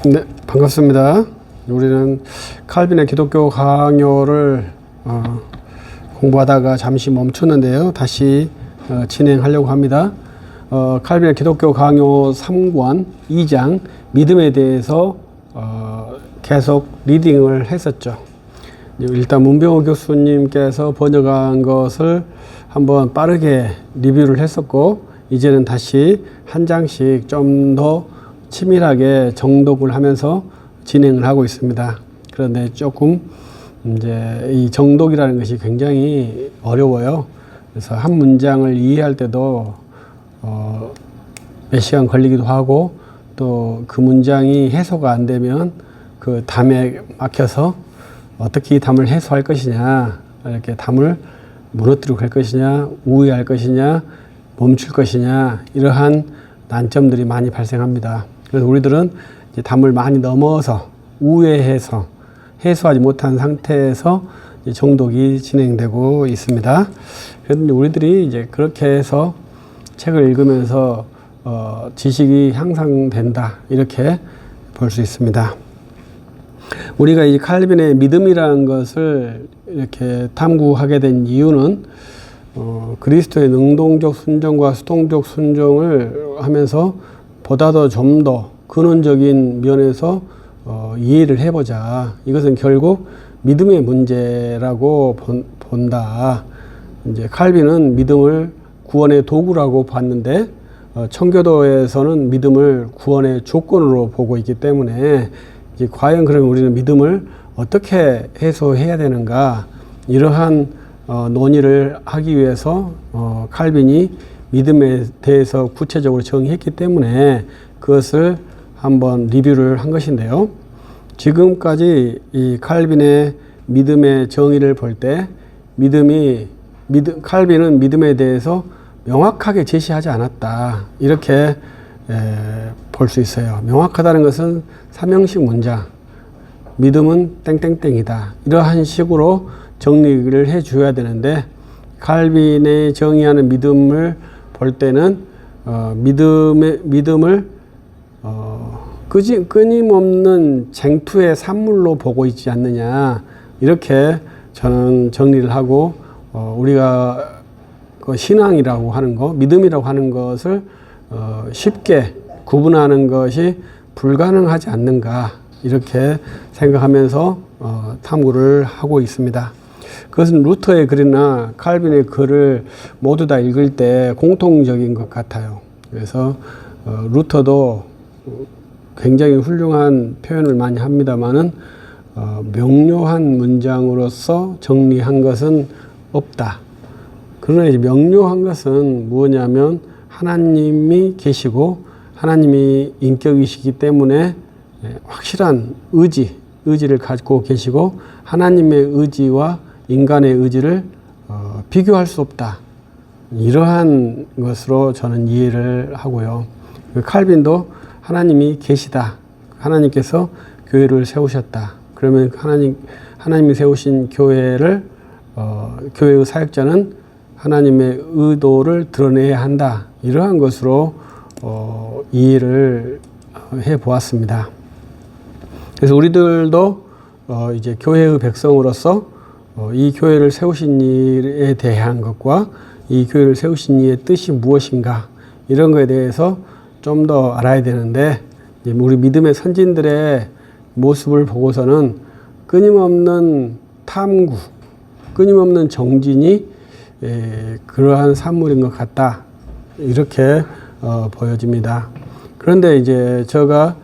네, 반갑습니다. 우리는 칼빈의 기독교 강요를 공부하다가 잠시 멈췄는데요. 다시 진행하려고 합니다. 칼빈의 기독교 강요 3권 2장 믿음에 대해서 계속 리딩을 했었죠. 일단 문병호 교수님께서 번역한 것을 한번 빠르게 리뷰를 했었고, 이제는 다시 한 장씩 좀 더 치밀하게 정독을 하면서 진행을 하고 있습니다. 그런데 조금 이제 이 정독이라는 것이 굉장히 어려워요. 그래서 한 문장을 이해할 때도 몇 시간 걸리기도 하고, 또 그 문장이 해소가 안 되면 그 담에 막혀서 어떻게 이 담을 해소할 것이냐, 이렇게 담을 무너뜨리고 갈 것이냐, 우회할 것이냐, 멈출 것이냐, 이러한 난점들이 많이 발생합니다. 그래서 우리들은 이제 담을 많이 넘어서 우회해서 해소하지 못한 상태에서 이제 정독이 진행되고 있습니다. 그런데 우리들이 이제 그렇게 해서 책을 읽으면서 지식이 향상된다, 이렇게 볼 수 있습니다. 우리가 이 칼빈의 믿음이라는 것을 이렇게 탐구하게 된 이유는 그리스도의 능동적 순종과 수동적 순종을 하면서 보다 더 좀 더 근원적인 면에서 이해를 해보자. 이것은 결국 믿음의 문제라고 본다. 이제 칼빈은 믿음을 구원의 도구라고 봤는데, 청교도에서는 믿음을 구원의 조건으로 보고 있기 때문에, 이제 과연 그러면 우리는 믿음을 어떻게 해소해야 되는가, 이러한 논의를 하기 위해서 칼빈이 믿음에 대해서 구체적으로 정의했기 때문에 그것을 한번 리뷰를 한 것인데요. 지금까지 이 칼빈의 믿음의 정의를 볼 때 칼빈은 믿음에 대해서 명확하게 제시하지 않았다, 이렇게 볼 수 있어요. 명확하다는 것은 삼형식 문장, 믿음은 땡땡땡이다, 이러한 식으로 정리를 해 줘야 되는데, 칼빈의 정의하는 믿음을 볼 때는 믿음을 끊임없는 쟁투의 산물로 보고 있지 않느냐, 이렇게 저는 정리를 하고, 우리가 그 신앙이라고 하는 것, 믿음이라고 하는 것을 쉽게 구분하는 것이 불가능하지 않는가, 이렇게 생각하면서 탐구를 하고 있습니다. 그것은 루터의 글이나 칼빈의 글을 모두 다 읽을 때 공통적인 것 같아요. 그래서 루터도 굉장히 훌륭한 표현을 많이 합니다만은 명료한 문장으로서 정리한 것은 없다. 그러나 이제 명료한 것은 무엇이냐면, 하나님이 계시고 하나님이 인격이시기 때문에 확실한 의지를 가지고 계시고, 하나님의 의지와 인간의 의지를 비교할 수 없다, 이러한 것으로 저는 이해를 하고요. 칼빈도 하나님이 계시다, 하나님께서 교회를 세우셨다, 그러면 하나님이 세우신 교회의 사역자는 하나님의 의도를 드러내야 한다, 이러한 것으로 이해를 해 보았습니다. 그래서 우리들도 이제 교회의 백성으로서 이 교회를 세우신 일에 대한 것과 이 교회를 세우신 이의 뜻이 무엇인가, 이런 것에 대해서 좀 더 알아야 되는데, 이제 우리 믿음의 선진들의 모습을 보고서는 끊임없는 탐구, 끊임없는 정진이 그러한 산물인 것 같다, 이렇게 보여집니다. 그런데 이제 제가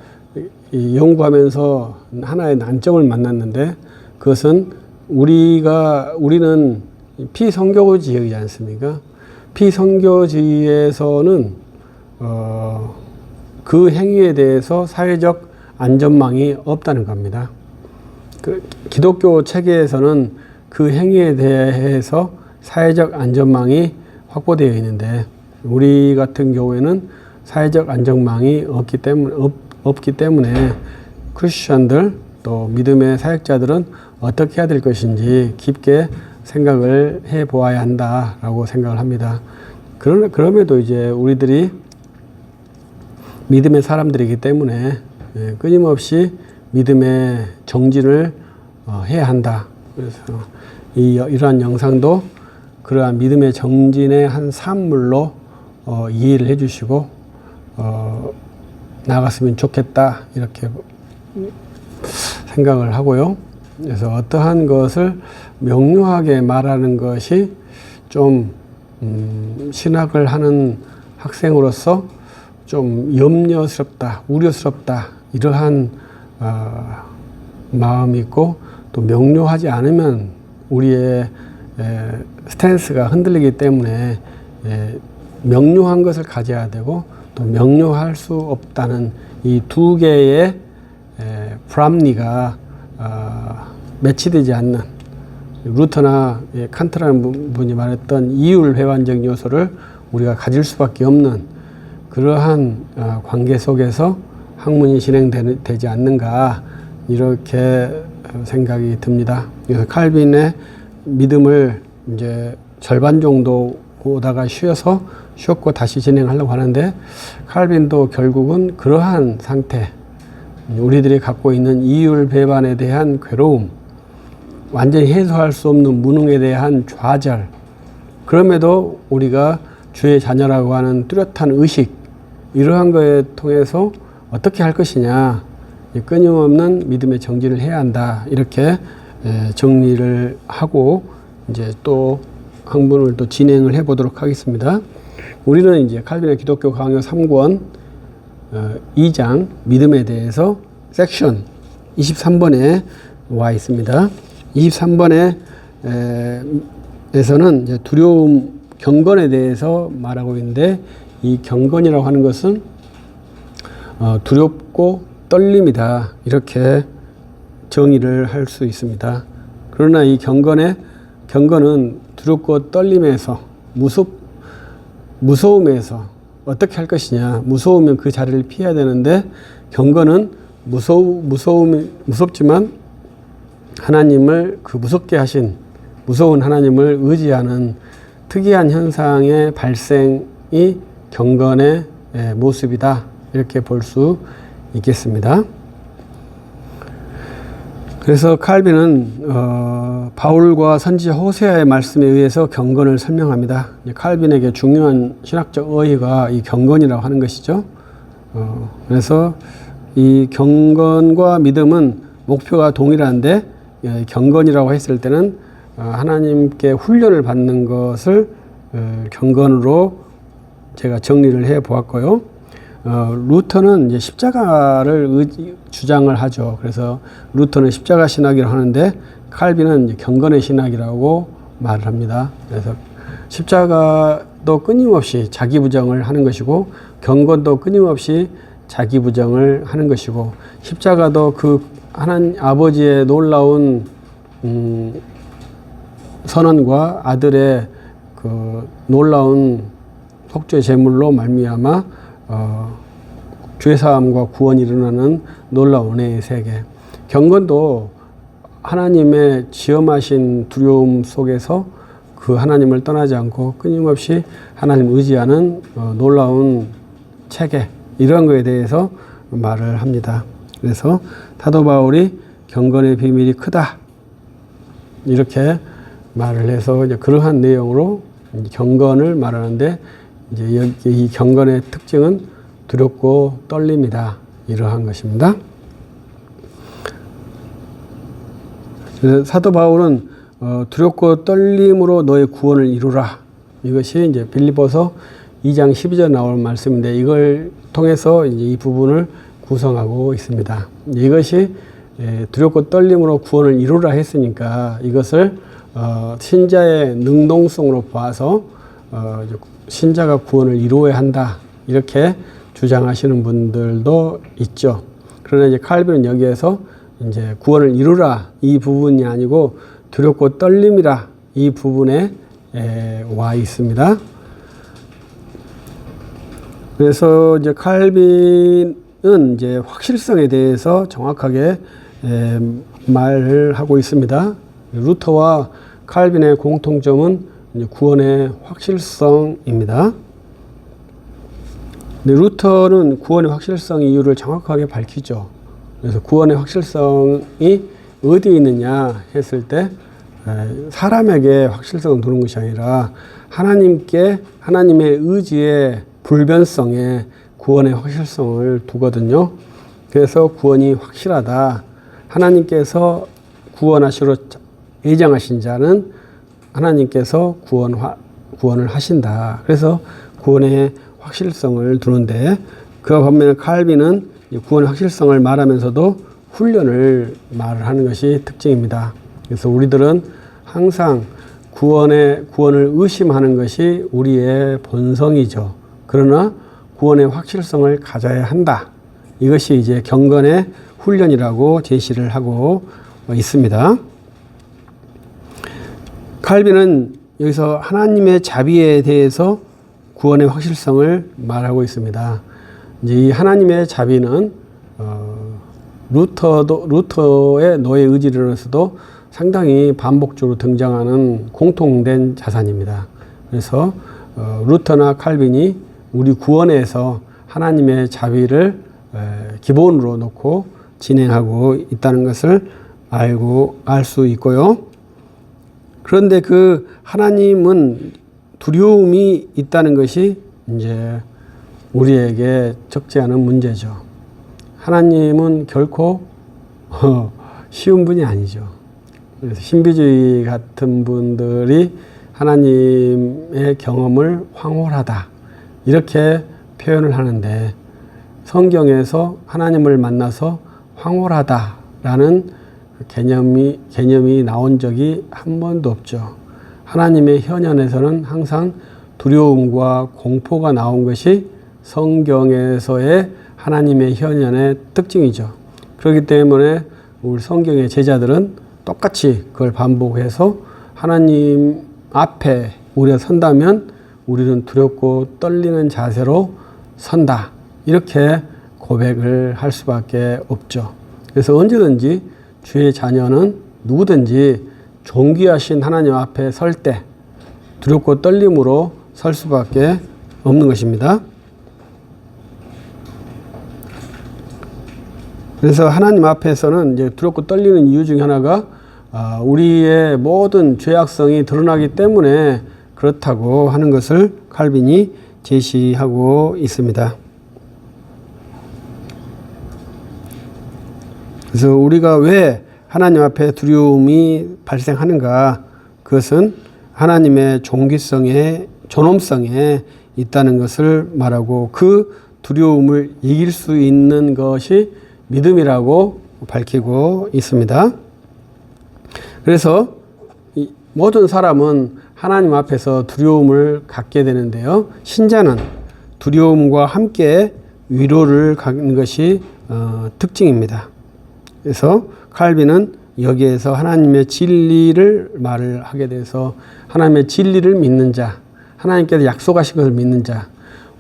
연구하면서 하나의 난점을 만났는데, 그것은 우리는 피선교지이지 않습니까? 피선교지에서는 그 행위에 대해서 사회적 안전망이 없다는 겁니다. 그 기독교 체계에서는 그 행위에 대해서 사회적 안전망이 확보되어 있는데, 우리 같은 경우에는 사회적 안전망이 없기 때문에 크리스천들, 또 믿음의 사역자들은 어떻게 해야 될 것인지 깊게 생각을 해 보아야 한다라고 생각을 합니다. 그럼에도 이제 우리들이 믿음의 사람들이기 때문에 끊임없이 믿음의 정진을 해야 한다. 그래서 이러한 영상도 그러한 믿음의 정진의 한 산물로 이해를 해주시고 나갔으면 좋겠다 이렇게 생각을 하고요. 그래서 어떠한 것을 명료하게 말하는 것이 좀 신학을 하는 학생으로서 좀 염려스럽다, 우려스럽다 이러한 마음이 있고, 또 명료하지 않으면 우리의 스탠스가 흔들리기 때문에 명료한 것을 가져야 되고 또 명료할 수 없다는 이 두 개의 불합리가 매치되지 않는, 루터나 칸트라는 분이 말했던 이율회관적 요소를 우리가 가질 수밖에 없는 그러한 관계 속에서 학문이 진행되지 않는가 이렇게 생각이 듭니다. 그래서 칼빈의 믿음을 이제 절반 정도 보다가 쉬었고 다시 진행하려고 하는데, 칼빈도 결국은 그러한 상태, 우리들이 갖고 있는 이율 배반에 대한 괴로움, 완전히 해소할 수 없는 무능에 대한 좌절, 그럼에도 우리가 주의 자녀라고 하는 뚜렷한 의식, 이러한 것에 통해서 어떻게 할 것이냐, 끊임없는 믿음의 정진을 해야 한다 이렇게 정리를 하고 이제 또 학문을 또 진행을 해 보도록 하겠습니다. 우리는 이제 칼빈의 기독교 강요 3권 2장 믿음에 대해서 섹션 23번에 와 있습니다. 23번에 에서는 이제 두려움, 경건에 대해서 말하고 있는데, 이 경건이라고 하는 것은 두렵고 떨림이다 이렇게 정의를 할 수 있습니다. 그러나 이 경건은 두렵고 떨림에서, 무서움에서 어떻게 할 것이냐, 무서우면 그 자리를 피해야 되는데, 경건은 무섭지만 하나님을, 그 무섭게 하신 무서운 하나님을 의지하는 특이한 현상의 발생이 경건의 모습이다 이렇게 볼 수 있겠습니다. 그래서 칼빈은 바울과 선지자 호세아의 말씀에 의해서 경건을 설명합니다. 칼빈에게 중요한 신학적 어휘가 이 경건이라고 하는 것이죠. 그래서 이 경건과 믿음은 목표가 동일한데, 경건이라고 했을 때는 하나님께 훈련을 받는 것을 경건으로 제가 정리를 해 보았고요. 루터는 이제 십자가를 주장을 하죠. 그래서 루터는 십자가 신학이라고 하는데, 칼빈은 이제 경건의 신학이라고 말을 합니다. 그래서 십자가도 끊임없이 자기 부정을 하는 것이고, 경건도 끊임없이 자기 부정을 하는 것이고, 십자가도 그 하나님 아버지의 놀라운 선언과 아들의 그 놀라운 속죄 제물로 말미암아 죄사함과 구원이 일어나는 놀라운 은혜의 세계. 경건도 하나님의 지엄하신 두려움 속에서 그 하나님을 떠나지 않고 끊임없이 하나님을 의지하는 놀라운 체계, 이러한 것에 대해서 말을 합니다. 그래서 사도 바울이 경건의 비밀이 크다 이렇게 말을 해서 이제 그러한 내용으로 경건을 말하는데, 이제 여기 이 경건의 특징은 두렵고 떨림이다 이러한 것입니다. 사도 바울은 두렵고 떨림으로 너의 구원을 이루라, 이것이 이제 빌립보서 2장 12절 나오는 말씀인데, 이걸 통해서 이제 이 부분을 구성하고 있습니다. 이것이 두렵고 떨림으로 구원을 이루라 했으니까 이것을 신자의 능동성으로 봐서 신자가 구원을 이루어야 한다 이렇게 주장하시는 분들도 있죠. 그러나 이제 칼빈은 여기에서 이제 구원을 이루라 이 부분이 아니고 두렵고 떨림이라 이 부분에 와 있습니다. 그래서 이제 칼빈은 이제 확실성에 대해서 정확하게 말을 하고 있습니다. 루터와 칼빈의 공통점은 구원의 확실성입니다. 근데 루터는 구원의 확실성 이유를 정확하게 밝히죠. 그래서 구원의 확실성이 어디에 있느냐 했을 때 사람에게 확실성을 두는 것이 아니라 하나님의 의지의 불변성에 구원의 확실성을 두거든요. 그래서 구원이 확실하다. 하나님께서 구원하시러 예정하신 자는 하나님께서 구원을 하신다. 그래서 구원의 확실성을 두는데, 그와 반면에 칼빈은 구원의 확실성을 말하면서도 훈련을 말하는 것이 특징입니다. 그래서 우리들은 항상 구원을 의심하는 것이 우리의 본성이죠. 그러나 구원의 확실성을 가져야 한다. 이것이 이제 경건의 훈련이라고 제시를 하고 있습니다. 칼빈은 여기서 하나님의 자비에 대해서 구원의 확실성을 말하고 있습니다. 이제 이 하나님의 자비는 루터의 노예 의지론에서도 상당히 반복적으로 등장하는 공통된 자산입니다. 그래서 루터나 칼빈이 우리 구원에서 하나님의 자비를 기본으로 놓고 진행하고 있다는 것을 알 수 있고요. 그런데 그 하나님은 두려움이 있다는 것이 이제 우리에게 적지 않은 문제죠. 하나님은 결코 쉬운 분이 아니죠. 그래서 신비주의 같은 분들이 하나님의 경험을 황홀하다 이렇게 표현을 하는데, 성경에서 하나님을 만나서 황홀하다라는 개념이 나온 적이 한 번도 없죠. 하나님의 현현에서는 항상 두려움과 공포가 나온 것이 성경에서의 하나님의 현현의 특징이죠. 그렇기 때문에 우리 성경의 제자들은 똑같이 그걸 반복해서 하나님 앞에 우리가 선다면 우리는 두렵고 떨리는 자세로 선다. 이렇게 고백을 할 수밖에 없죠. 그래서 언제든지 주의 자녀는 누구든지 존귀하신 하나님 앞에 설 때 두렵고 떨림으로 설 수밖에 없는 것입니다. 그래서 하나님 앞에서는 이제 두렵고 떨리는 이유 중에 하나가 우리의 모든 죄악성이 드러나기 때문에 그렇다고 하는 것을 칼빈이 제시하고 있습니다. 그래서 우리가 왜 하나님 앞에 두려움이 발생하는가? 그것은 하나님의 존엄성에 있다는 것을 말하고, 그 두려움을 이길 수 있는 것이 믿음이라고 밝히고 있습니다. 그래서 모든 사람은 하나님 앞에서 두려움을 갖게 되는데요. 신자는 두려움과 함께 위로를 갖는 것이 특징입니다. 그래서 칼빈은 여기에서 하나님의 진리를 말을 하게 돼서, 하나님의 진리를 믿는 자, 하나님께서 약속하신 것을 믿는 자,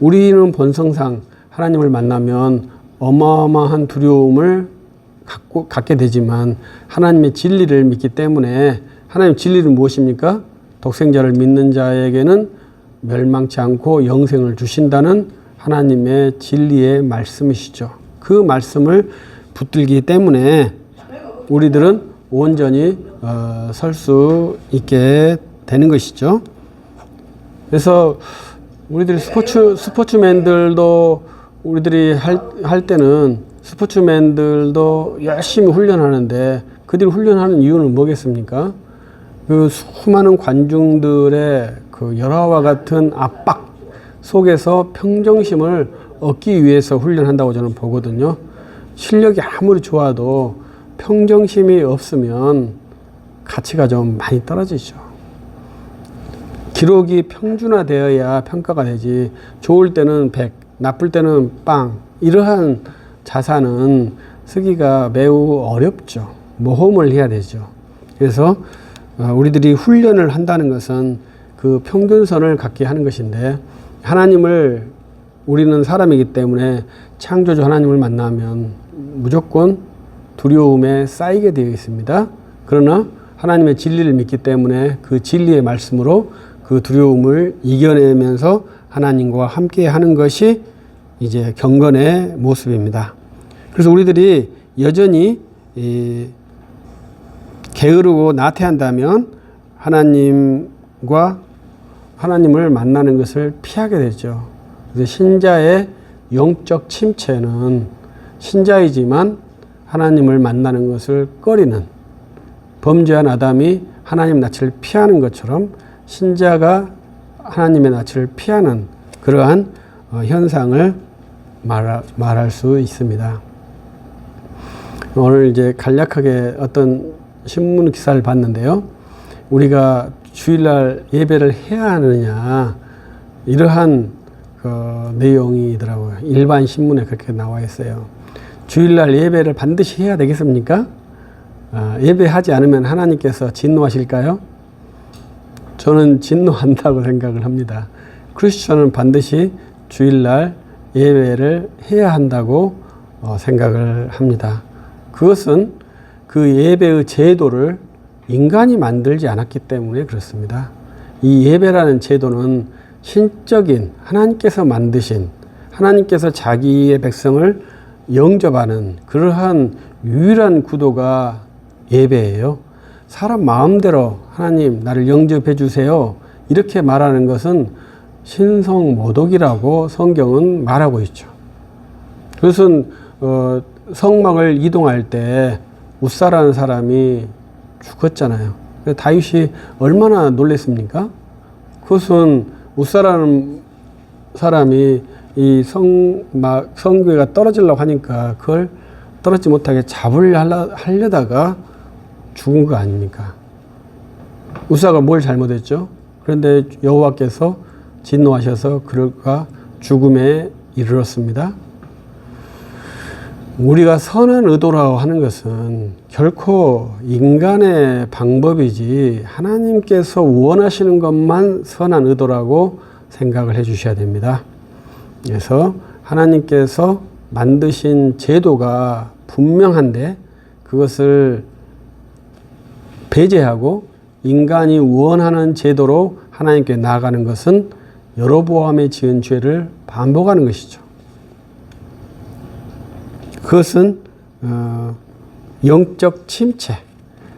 우리는 본성상 하나님을 만나면 어마어마한 두려움을 갖게 되지만 하나님의 진리를 믿기 때문에, 하나님의 진리는 무엇입니까? 독생자를 믿는 자에게는 멸망치 않고 영생을 주신다는 하나님의 진리의 말씀이시죠. 그 말씀을 붙들기 때문에 우리들은 온전히 설 수 있게 되는 것이죠. 그래서 우리들이 스포츠맨들도 우리들이 할 때는 스포츠맨들도 열심히 훈련하는데, 그들이 훈련하는 이유는 뭐겠습니까? 그 수많은 관중들의 그 열화와 같은 압박 속에서 평정심을 얻기 위해서 훈련한다고 저는 보거든요. 실력이 아무리 좋아도 평정심이 없으면 가치가 좀 많이 떨어지죠. 기록이 평준화되어야 평가가 되지, 좋을 때는 100, 나쁠 때는 빵, 이러한 자산은 쓰기가 매우 어렵죠. 모험을 해야 되죠. 그래서 우리들이 훈련을 한다는 것은 그 평균선을 갖게 하는 것인데, 우리는 사람이기 때문에 창조주 하나님을 만나면 무조건 두려움에 쌓이게 되어 있습니다. 그러나 하나님의 진리를 믿기 때문에 그 진리의 말씀으로 그 두려움을 이겨내면서 하나님과 함께 하는 것이 이제 경건의 모습입니다. 그래서 우리들이 여전히 게으르고 나태한다면 하나님을 만나는 것을 피하게 되죠. 그래서 신자의 영적 침체는 신자이지만 하나님을 만나는 것을 꺼리는, 범죄한 아담이 하나님 낯을 피하는 것처럼 신자가 하나님의 낯을 피하는 그러한 현상을 말할 수 있습니다. 오늘 이제 간략하게 어떤 신문 기사를 봤는데요. 우리가 주일날 예배를 해야 하느냐, 이러한 내용이더라고요. 일반 신문에 그렇게 나와 있어요. 주일날 예배를 반드시 해야 되겠습니까? 예배하지 않으면 하나님께서 진노하실까요? 저는 진노한다고 생각을 합니다. 크리스천은 반드시 주일날 예배를 해야 한다고 생각을 합니다. 그것은 그 예배의 제도를 인간이 만들지 않았기 때문에 그렇습니다. 이 예배라는 제도는 신적인 하나님께서 만드신, 하나님께서 자기의 백성을 영접하는 그러한 유일한 구도가 예배예요. 사람 마음대로 하나님 나를 영접해 주세요, 이렇게 말하는 것은 신성모독이라고 성경은 말하고 있죠. 그것은 성막을 이동할 때 웃사라는 사람이 죽었잖아요. 다윗이 얼마나 놀랐습니까? 그것은 웃사라는 사람이 이 성궤가 떨어지려고 하니까 그걸 떨어지지 못하게 하려다가 죽은 거 아닙니까? 웃사가 뭘 잘못했죠? 그런데 여호와께서 진노하셔서 그가 죽음에 이르렀습니다. 우리가 선한 의도라고 하는 것은 결코 인간의 방법이지 하나님께서 원하시는 것만 선한 의도라고 생각을 해 주셔야 됩니다. 그래서 하나님께서 만드신 제도가 분명한데 그것을 배제하고 인간이 원하는 제도로 하나님께 나아가는 것은 여로보암의 지은 죄를 반복하는 것이죠. 그것은 영적 침체,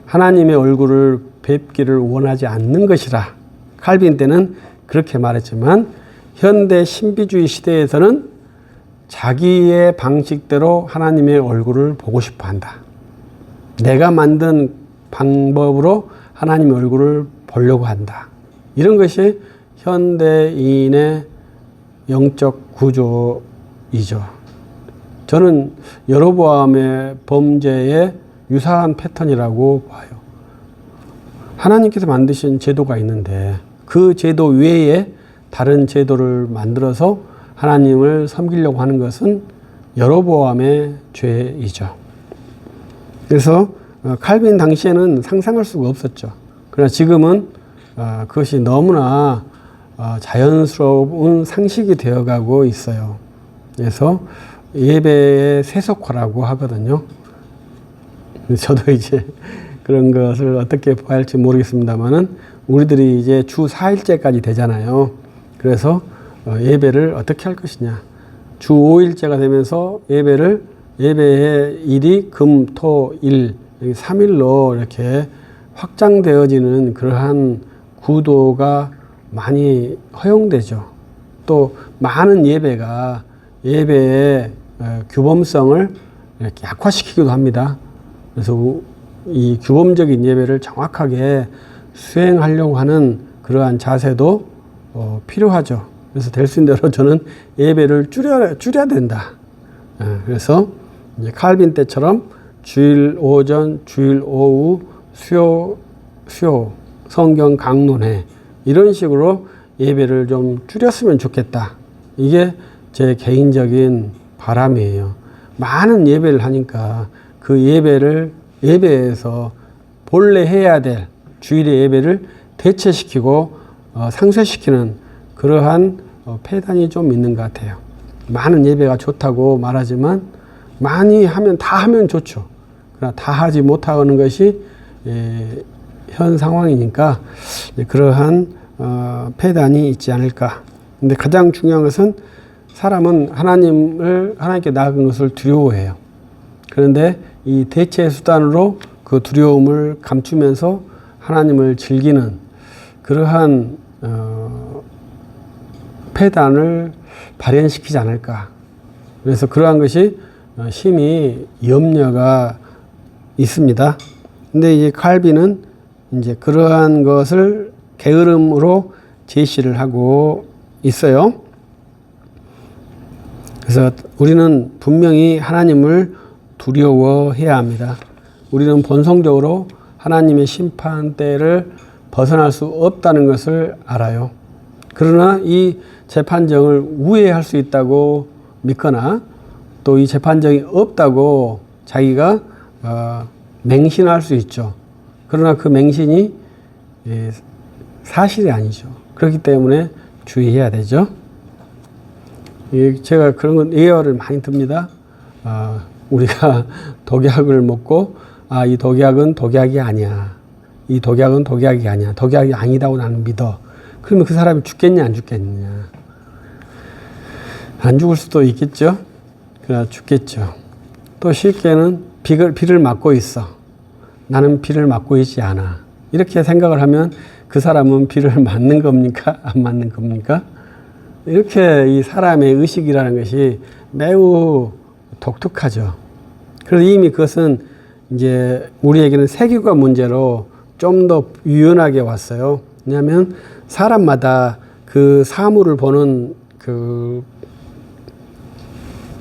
하나님의 얼굴을 뵙기를 원하지 않는 것이라. 칼빈 때는 그렇게 말했지만 현대 신비주의 시대에서는 자기의 방식대로 하나님의 얼굴을 보고 싶어 한다. 내가 만든 방법으로 하나님의 얼굴을 보려고 한다. 이런 것이 현대인의 영적 구조이죠. 저는 여로보암의 범죄에 유사한 패턴이라고 봐요. 하나님께서 만드신 제도가 있는데 그 제도 외에 다른 제도를 만들어서 하나님을 섬기려고 하는 것은 여로보암의 죄이죠. 그래서 칼빈 당시에는 상상할 수가 없었죠. 그러나 지금은 그것이 너무나 자연스러운 상식이 되어가고 있어요. 그래서 예배의 세속화라고 하거든요. 저도 이제 그런 것을 어떻게 봐야 할지 모르겠습니다만은 우리들이 이제 주 4일째까지 되잖아요. 그래서 예배를 어떻게 할 것이냐. 주 5일째가 되면서 예배의 일이 금, 토, 일, 3일로 이렇게 확장되어지는 그러한 구도가 많이 허용되죠. 또 많은 예배의 규범성을 이렇게 약화시키기도 합니다. 그래서 이 규범적인 예배를 정확하게 수행하려고 하는 그러한 자세도 필요하죠. 그래서 될 수 있는 대로 저는 예배를 줄여야 된다. 그래서 이제 칼빈 때처럼 주일 오전, 주일 오후, 수요, 성경 강론회 이런 식으로 예배를 좀 줄였으면 좋겠다. 이게 제 개인적인 바람이에요. 많은 예배를 하니까 그 예배에서 본래 해야 될 주일의 예배를 대체시키고 상쇄시키는 그러한 폐단이 좀 있는 것 같아요. 많은 예배가 좋다고 말하지만 많이 하면 다 하면 좋죠. 그러나 다 하지 못하는 것이 현 상황이니까 그러한 폐단이 있지 않을까. 근데 가장 중요한 것은 사람은 하나님께 나아간 것을 두려워해요. 그런데 이 대체 수단으로 그 두려움을 감추면서 하나님을 즐기는 그러한 패단을 발현시키지 않을까. 그래서 그러한 것이 심히 염려가 있습니다. 근데 이제 칼빈은 이제 그러한 것을 게으름으로 제시를 하고 있어요. 그래서 우리는 분명히 하나님을 두려워해야 합니다. 우리는 본성적으로 하나님의 심판대를 벗어날 수 없다는 것을 알아요. 그러나 이 재판정을 우회할 수 있다고 믿거나 또 이 재판정이 없다고 자기가 맹신할 수 있죠. 그러나 그 맹신이 사실이 아니죠. 그렇기 때문에 주의해야 되죠. 제가 그런 건 예언을 많이 듭니다. 우리가 독약을 먹고 이 독약은 독약이 아니야. 이 독약은 독약이 아니야. 독약이 아니다고 나는 믿어. 그러면 그 사람이 죽겠냐 안 죽겠냐. 안 죽을 수도 있겠죠. 그러나 죽겠죠. 또 쉽게는 비를 맞고 있어. 나는 비를 맞고 있지 않아. 이렇게 생각을 하면 그 사람은 비를 맞는 겁니까? 안 맞는 겁니까? 이렇게 이 사람의 의식이라는 것이 매우 독특하죠. 그래서 이미 그것은 이제 우리에게는 세계관 문제로 좀 더 유연하게 왔어요. 왜냐하면 사람마다 그 사물을 보는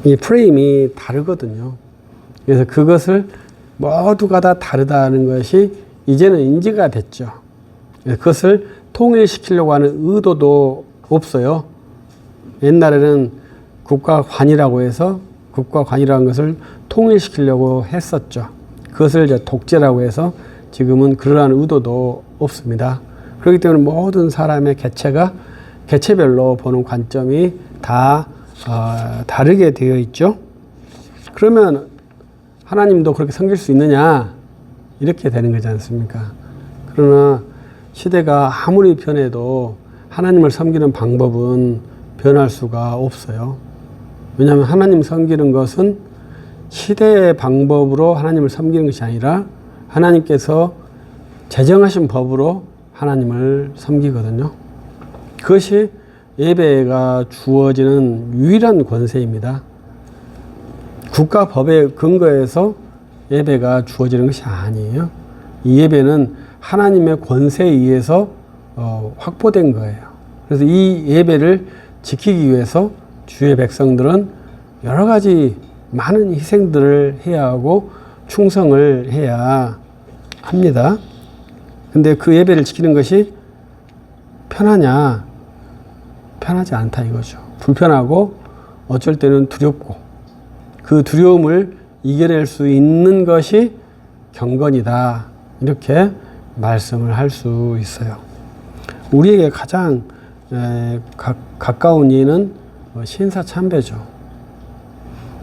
이 프레임이 다르거든요. 그래서 그것을 모두가 다 다르다는 것이 이제는 인지가 됐죠. 그것을 통일시키려고 하는 의도도 없어요. 옛날에는 국가관이라고 해서 국가관이라는 것을 통일시키려고 했었죠. 그것을 이제 독재라고 해서 지금은 그러한 의도도 없습니다. 그렇기 때문에 모든 사람의 개체별로 보는 관점이 다 다르게 되어 있죠. 그러면 하나님도 그렇게 섬길 수 있느냐? 이렇게 되는 거지 않습니까? 그러나 시대가 아무리 변해도 하나님을 섬기는 방법은 변할 수가 없어요. 왜냐하면 하나님 섬기는 것은 시대의 방법으로 하나님을 섬기는 것이 아니라 하나님께서 제정하신 법으로 하나님을 섬기거든요. 그것이 예배가 주어지는 유일한 권세입니다. 국가법에 근거해서 예배가 주어지는 것이 아니에요. 이 예배는 하나님의 권세에 의해서 확보된 거예요. 그래서 이 예배를 지키기 위해서 주의 백성들은 여러 가지 많은 희생들을 해야 하고 충성을 해야 합니다. 근데 그 예배를 지키는 것이 편하냐? 편하지 않다 이거죠. 불편하고 어쩔 때는 두렵고 그 두려움을 이겨낼 수 있는 것이 경건이다. 이렇게 말씀을 할 수 있어요. 우리에게 가장 가까운 예는 신사참배죠.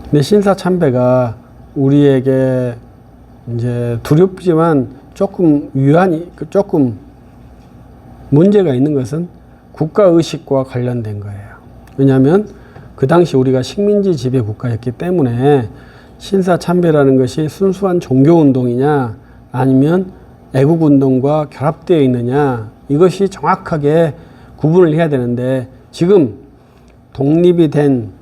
근데 신사참배가 우리에게 이제 두렵지만 조금 문제가 있는 것은 국가의식과 관련된 거예요. 왜냐하면 그 당시 우리가 식민지 지배 국가였기 때문에 신사참배라는 것이 순수한 종교운동이냐 아니면 애국운동과 결합되어 있느냐 이것이 정확하게 구분을 해야 되는데 지금 독립이 된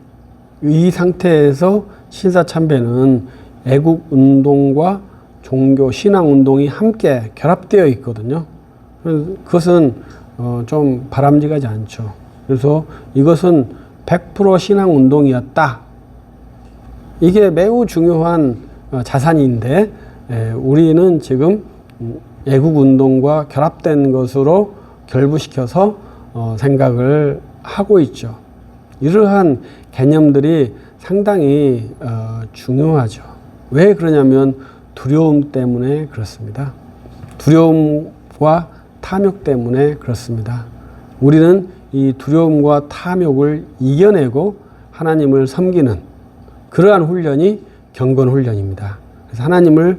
이 상태에서 신사참배는 애국운동과 종교, 신앙운동이 함께 결합되어 있거든요. 그것은 좀 바람직하지 않죠. 그래서 이것은 100% 신앙운동이었다. 이게 매우 중요한 자산인데 우리는 지금 애국운동과 결합된 것으로 결부시켜서 생각을 하고 있죠. 이러한 개념들이 상당히 중요하죠. 왜 그러냐면 두려움 때문에 그렇습니다. 두려움과 탐욕 때문에 그렇습니다. 우리는 이 두려움과 탐욕을 이겨내고 하나님을 섬기는 그러한 훈련이 경건 훈련입니다. 그래서 하나님을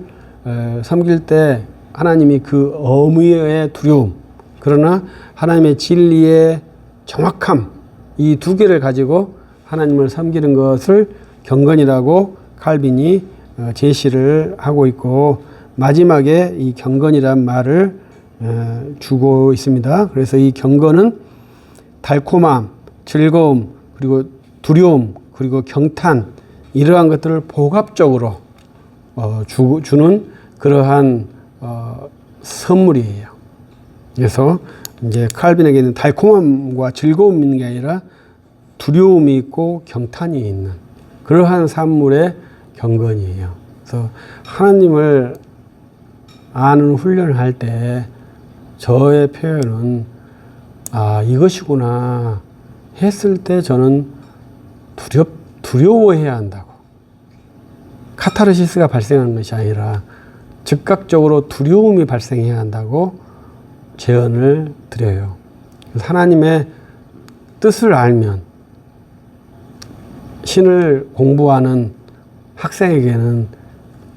섬길 때 하나님이 그 어미의 두려움, 그러나 하나님의 진리의 정확함, 이 두 개를 가지고 하나님을 섬기는 것을 경건이라고 칼빈이 제시를 하고 있고, 마지막에 이 경건이란 말을 주고 있습니다. 그래서 이 경건은 달콤함, 즐거움, 그리고 두려움, 그리고 경탄, 이러한 것들을 복합적으로 주는 그러한 선물이에요. 그래서 이제 칼빈에게는 달콤함과 즐거움이 있는 게 아니라 두려움이 있고 경탄이 있는 그러한 산물의 경건이에요. 그래서 하나님을 아는 훈련을 할 때 저의 표현은 이것이구나 했을 때 저는 두려워해야 한다고. 카타르시스가 발생하는 것이 아니라 즉각적으로 두려움이 발생해야 한다고 제언을 드려요. 하나님의 뜻을 알면 신을 공부하는 학생에게는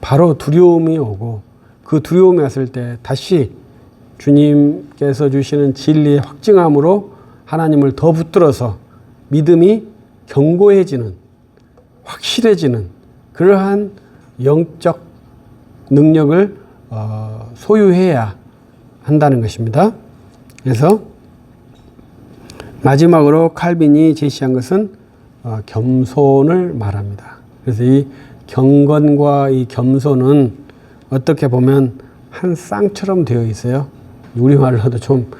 바로 두려움이 오고, 그 두려움이 왔을 때 다시 주님께서 주시는 진리의 확증함으로 하나님을 더 붙들어서 믿음이 견고해지는, 확실해지는 그러한 영적 능력을 소유해야 한다는 것입니다. 그래서 마지막으로 칼빈이 제시한 것은 겸손을 말합니다. 그래서 이 경건과 이 겸손은 어떻게 보면 한 쌍처럼 되어 있어요. 우리말로도 좀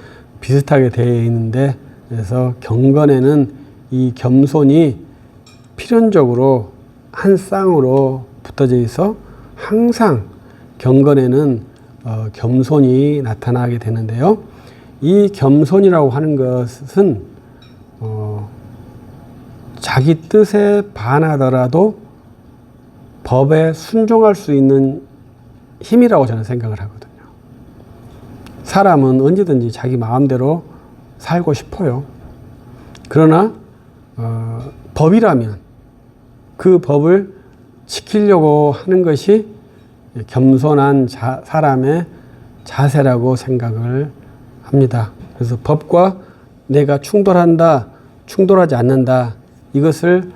비슷하게 되어 있는데, 그래서 경건에는 이 겸손이 필연적으로 한 쌍으로 붙어져 있어 항상 경건에는 겸손이 나타나게 되는데요. 이 겸손이라고 하는 것은 자기 뜻에 반하더라도 법에 순종할 수 있는 힘이라고 저는 생각을 하거든요. 사람은 언제든지 자기 마음대로 살고 싶어요. 그러나 법이라면 그 법을 지키려고 하는 것이 겸손한 사람의 자세라고 생각을 합니다. 그래서 법과 내가 충돌한다, 충돌하지 않는다, 이것을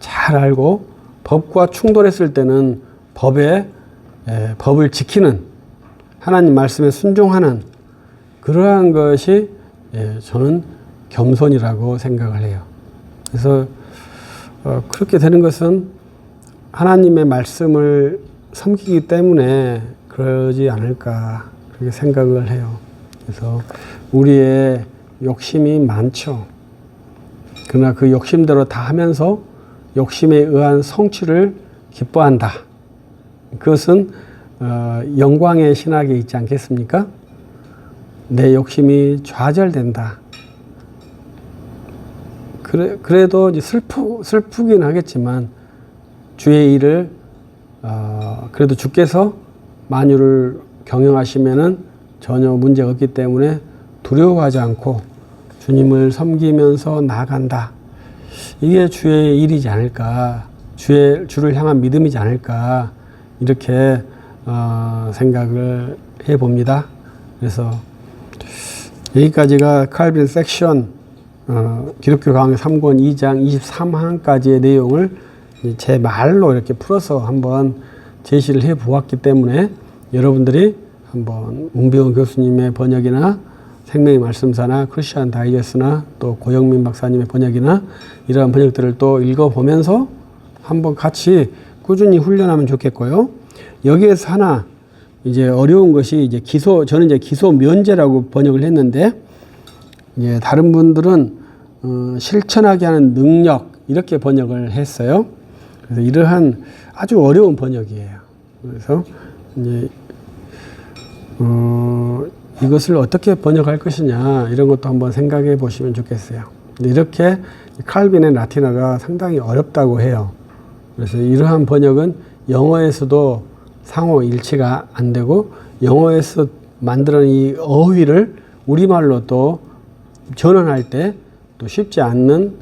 잘 알고 법과 충돌했을 때는 법을 지키는, 하나님 말씀에 순종하는 그러한 것이 저는 겸손이라고 생각을 해요. 그래서 그렇게 되는 것은 하나님의 말씀을 섬기기 때문에 그러지 않을까 그렇게 생각을 해요. 그래서 우리의 욕심이 많죠. 그러나 그 욕심대로 다 하면서 욕심에 의한 성취를 기뻐한다. 그것은 영광의 신학에 있지 않겠습니까? 내 욕심이 좌절된다. 그래도 이제 슬프긴 하겠지만 주의 일을 그래도 주께서 만유를 경영하시면은 전혀 문제가 없기 때문에 두려워하지 않고 주님을 섬기면서 나아간다. 이게 주의 일이지 않을까, 주를 향한 믿음이지 않을까, 이렇게 생각을 해봅니다. 그래서 여기까지가 칼빈 섹션 기독교 강의 3권 2장 23항까지의 내용을 제 말로 이렇게 풀어서 한번 제시를 해 보았기 때문에 여러분들이 한번 문병헌 교수님의 번역이나 생명의 말씀사나 크리스천 다이제스트나 또 고영민 박사님의 번역이나 이러한 번역들을 또 읽어보면서 한번 같이 꾸준히 훈련하면 좋겠고요. 여기에서 하나 이제 어려운 것이 이제 저는 이제 기소 면제라고 번역을 했는데, 이제 다른 분들은 실천하게 하는 능력 이렇게 번역을 했어요. 그래서 이러한 아주 어려운 번역이에요. 그래서 이제 이것을 어떻게 번역할 것이냐 이런 것도 한번 생각해 보시면 좋겠어요. 이렇게 칼빈의 라틴어가 상당히 어렵다고 해요. 그래서 이러한 번역은 영어에서도 상호 일치가 안 되고 영어에서 만드는 이 어휘를 우리말로 또 전환할 때 또 쉽지 않는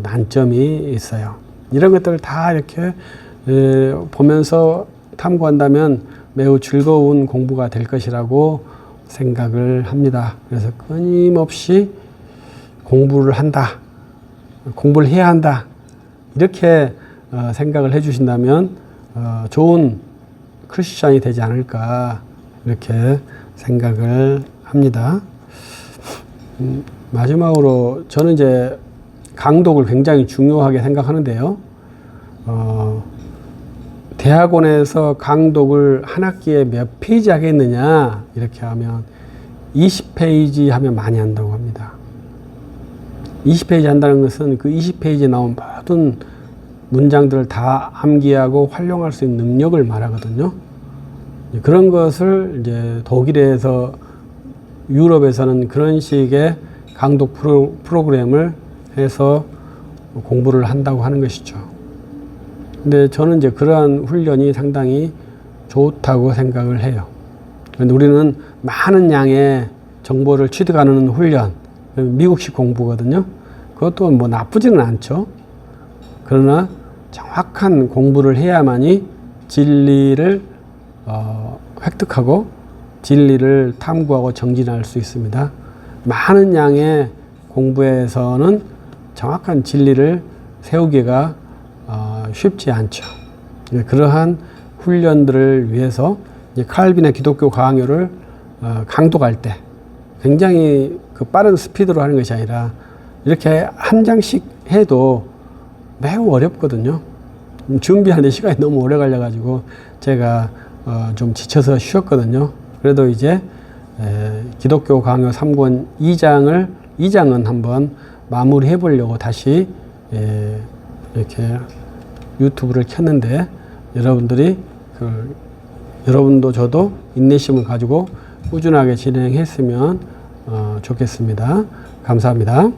난점이 있어요. 이런 것들을 다 이렇게 보면서 탐구한다면 매우 즐거운 공부가 될 것이라고 생각을 합니다. 그래서 끊임없이 공부를 한다, 공부를 해야 한다, 이렇게 생각을 해주신다면 좋은 크리스찬이 되지 않을까 이렇게 생각을 합니다. 마지막으로 저는 이제 강독을 굉장히 중요하게 생각하는데요. 대학원에서 강독을 한 학기에 몇 페이지 하겠느냐 이렇게 하면 20페이지 하면 많이 한다고 합니다. 20페이지 한다는 것은 그 20페이지에 나온 모든 문장들을 다 암기하고 활용할 수 있는 능력을 말하거든요. 그런 것을 이제 독일에서 유럽에서는 그런 식의 강독 프로그램을 해서 공부를 한다고 하는 것이죠. 근데 저는 이제 그러한 훈련이 상당히 좋다고 생각을 해요. 그런데 우리는 많은 양의 정보를 취득하는 훈련, 미국식 공부거든요. 그것도 뭐 나쁘지는 않죠. 그러나 정확한 공부를 해야만이 진리를 획득하고 진리를 탐구하고 정진할 수 있습니다. 많은 양의 공부에서는 정확한 진리를 세우기가 쉽지 않죠. 그러한 훈련들을 위해서 칼빈의 기독교 강요를 강독할 때 굉장히 그 빠른 스피드로 하는 것이 아니라 이렇게 한 장씩 해도 매우 어렵거든요. 준비하는데 시간이 너무 오래 걸려가지고 제가 좀 지쳐서 쉬었거든요. 그래도 이제 기독교 강요 3권 2장은 한번 마무리해 보려고 다시 이렇게 유튜브를 켰는데 여러분들이 여러분도 저도 인내심을 가지고 꾸준하게 진행했으면 좋겠습니다. 감사합니다.